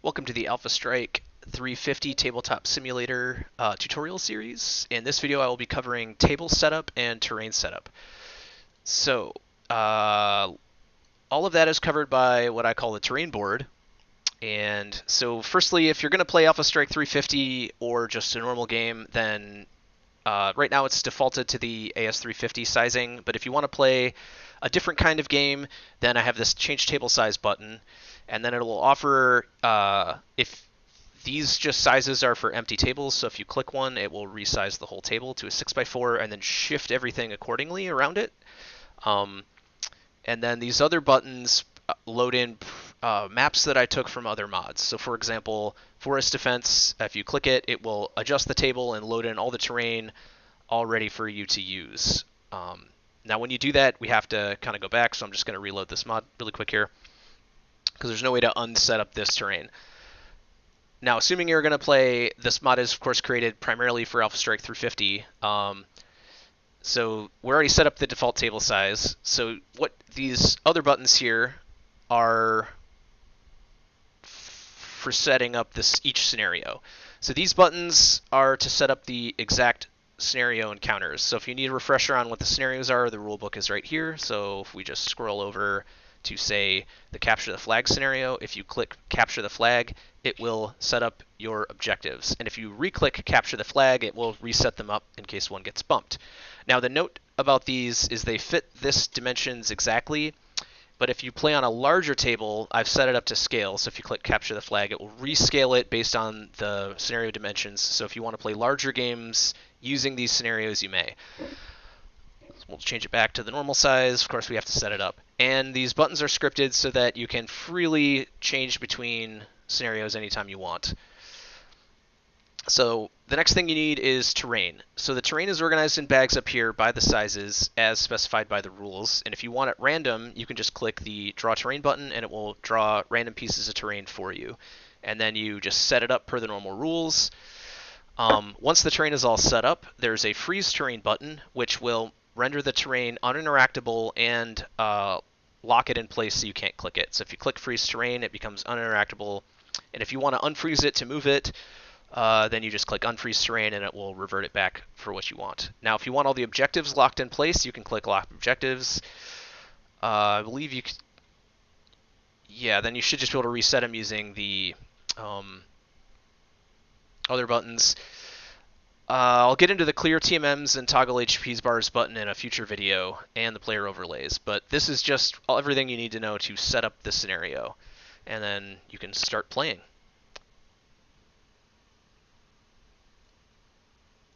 Welcome to the Alpha Strike 350 Tabletop Simulator tutorial series. In this video, I will be covering table setup and terrain setup. So, all of that is covered by what I call the terrain board. And so, firstly, if you're going to play Alpha Strike 350 or just a normal game, then right now it's defaulted to the AS350 sizing. But if you want to play a different kind of game, then I have this change table size button, and then it will offer if these just sizes are for empty tables. So if you click one, it will resize the whole table to a 6x4 and then shift everything accordingly around it. And then these other buttons load in maps that I took from other mods. So for example, Forest Defense, if you click it, it will adjust the table and load in all the terrain all ready for you to use. Now when you do that, we have to kind of go back, so I'm just going to reload this mod really quick here, because there's no way to unset up this terrain. Now, assuming you're going to play, this mod is of course created primarily for Alpha Strike 350. So we already set up the default table size. So what these other buttons here are for setting up each scenario. So these buttons are to set up the exact scenario encounters. So if you need a refresher on what the scenarios are, the rulebook is right here. So if we just scroll over to, say, the capture the flag scenario, if you click capture the flag, it will set up your objectives. And if you re-click capture the flag, it will reset them up in case one gets bumped. Now the note about these is they fit this dimensions exactly, but if you play on a larger table, I've set it up to scale. So if you click capture the flag, it will rescale it based on the scenario dimensions. So if you want to play larger games using these scenarios, you may. We'll change it back to the normal size. Of course, we have to set it up. And these buttons are scripted so that you can freely change between scenarios anytime you want. So the next thing you need is terrain. So the terrain is organized in bags up here by the sizes as specified by the rules. And if you want it random, you can just click the draw terrain button and it will draw random pieces of terrain for you. And then you just set it up per the normal rules. Once the terrain is all set up, there's a freeze terrain button, which will render the terrain uninteractable and lock it in place so you can't click it. So if you click freeze terrain, it becomes uninteractable. And if you want to unfreeze it to move it, then you just click unfreeze terrain and it will revert it back for what you want. Now if you want all the objectives locked in place, you can click lock objectives. I believe you could, yeah, then you should just be able to reset them using the other buttons. I'll get into the clear TMMs and toggle HP's bars button in a future video and the player overlays, but this is just everything you need to know to set up the scenario, and then you can start playing.